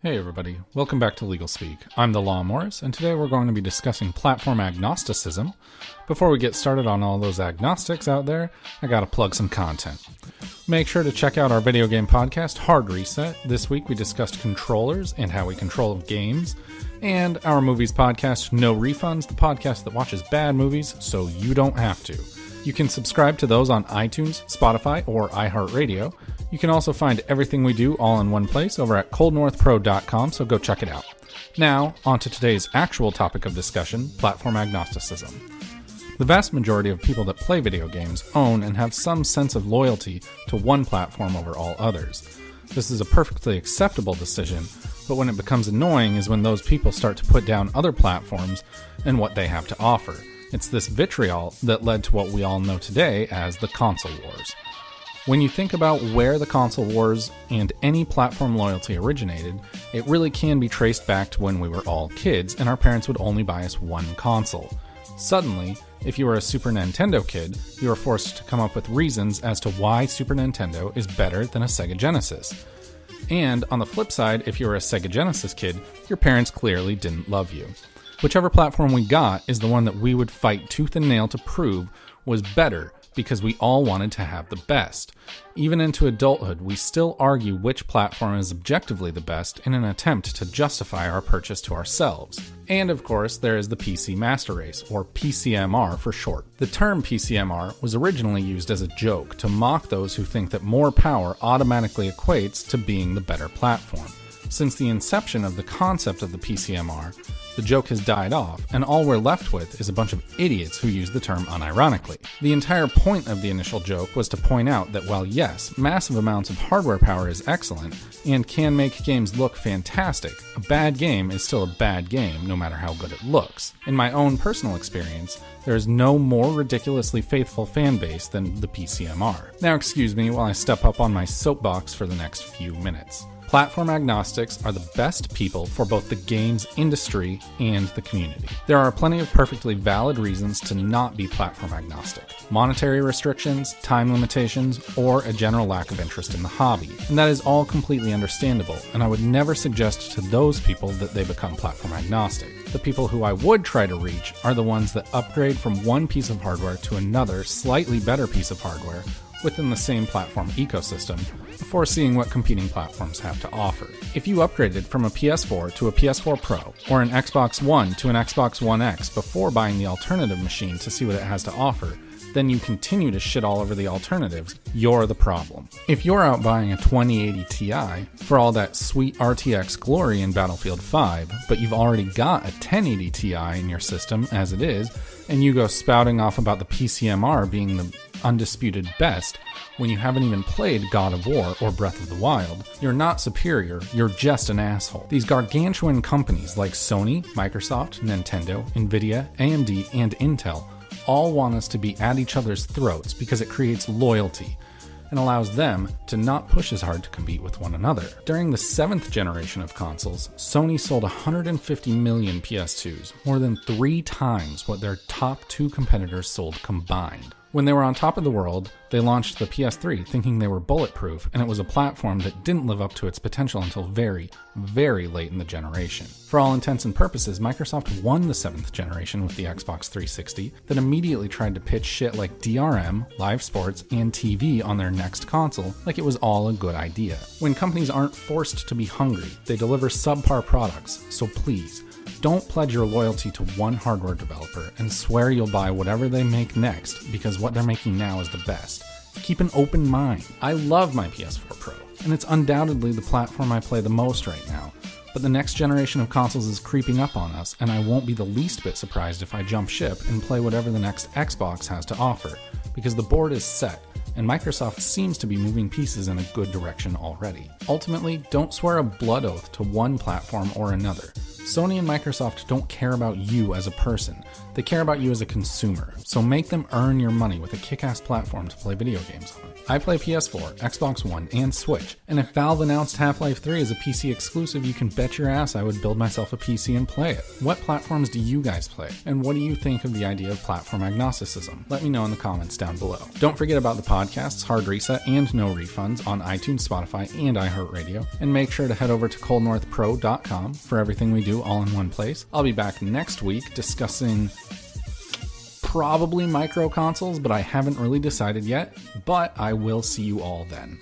Hey everybody, welcome back to LegalSpeak. I'm the Law Morris, and today we're going to be discussing platform agnosticism. Before we get started on all those agnostics out there, I gotta plug some content. Make sure to check out our video game podcast, HardReset. This week we discussed controllers and how we control games, and our movies podcast, No Refunds, the podcast that watches bad movies so you don't have to. You can subscribe to those on iTunes, Spotify, or iHeartRadio. You can also find everything we do all in one place over at coldnorthpro.com, so go check it out. Now, on to today's actual topic of discussion, platform agnosticism. The vast majority of people that play video games own and have some sense of loyalty to one platform over all others. This is a perfectly acceptable decision, but when it becomes annoying is when those people start to put down other platforms and what they have to offer. It's this vitriol that led to what we all know today as the console wars. When you think about where the console wars and any platform loyalty originated, it really can be traced back to when we were all kids and our parents would only buy us one console. Suddenly, if you were a Super Nintendo kid, you were forced to come up with reasons as to why Super Nintendo is better than a Sega Genesis. And on the flip side, if you were a Sega Genesis kid, your parents clearly didn't love you. Whichever platform we got is the one that we would fight tooth and nail to prove was better, because we all wanted to have the best. Even into adulthood, we still argue which platform is objectively the best in an attempt to justify our purchase to ourselves. And of course, there is the PC Master Race, or PCMR for short. The term PCMR was originally used as a joke to mock those who think that more power automatically equates to being the better platform. Since the inception of the concept of the PCMR, the joke has died off, and all we're left with is a bunch of idiots who use the term unironically. The entire point of the initial joke was to point out that while yes, massive amounts of hardware power is excellent, and can make games look fantastic, a bad game is still a bad game no matter how good it looks. In my own personal experience, there is no more ridiculously faithful fan base than the PCMR. Now excuse me while I step up on my soapbox for the next few minutes. Platform agnostics are the best people for both the games industry and the community. There are plenty of perfectly valid reasons to not be platform agnostic. Monetary restrictions, time limitations, or a general lack of interest in the hobby. And that is all completely understandable, and I would never suggest to those people that they become platform agnostic. The people who I would try to reach are the ones that upgrade from one piece of hardware to another, slightly better piece of hardware within the same platform ecosystem before seeing what competing platforms have to offer. If you upgraded from a PS4 to a PS4 Pro or an Xbox One to an Xbox One X before buying the alternative machine to see what it has to offer, then you continue to shit all over the alternatives, you're the problem. If you're out buying a 2080 Ti for all that sweet RTX glory in Battlefield 5, but you've already got a 1080 Ti in your system as it is, and you go spouting off about the PCMR being the undisputed best when you haven't even played God of War or Breath of the Wild, you're not superior, you're just an asshole. These gargantuan companies like Sony, Microsoft, Nintendo, Nvidia, AMD, and Intel all want us to be at each other's throats because it creates loyalty and allows them to not push as hard to compete with one another. During the 7th generation of consoles, Sony sold 150 million PS2s, more than 3 times what their top 2 competitors sold combined. When they were on top of the world, they launched the PS3 thinking they were bulletproof, and it was a platform that didn't live up to its potential until very, very late in the generation. For all intents and purposes, Microsoft won the 7th generation with the Xbox 360, that immediately tried to pitch shit like DRM, live sports, and TV on their next console like it was all a good idea. When companies aren't forced to be hungry, they deliver subpar products, so please, don't pledge your loyalty to one hardware developer and swear you'll buy whatever they make next because what they're making now is the best. Keep an open mind. I love my PS4 Pro, and it's undoubtedly the platform I play the most right now. But the next generation of consoles is creeping up on us, and I won't be the least bit surprised if I jump ship and play whatever the next Xbox has to offer, because the board is set, and Microsoft seems to be moving pieces in a good direction already. Ultimately, don't swear a blood oath to one platform or another. Sony and Microsoft don't care about you as a person. They care about you as a consumer. So make them earn your money with a kick-ass platform to play video games on. I play PS4, Xbox One, and Switch, and if Valve announced Half-Life 3 as a PC exclusive, you can bet your ass I would build myself a PC and play it. What platforms do you guys play? And what do you think of the idea of platform agnosticism? Let me know in the comments down below. Don't forget about the podcasts Hard Reset and No Refunds on iTunes, Spotify, and iHeartRadio, and make sure to head over to coldnorthpro.com for everything we do all in one place. I'll be back next week discussing probably micro consoles, but I haven't really decided yet, but I will see you all then.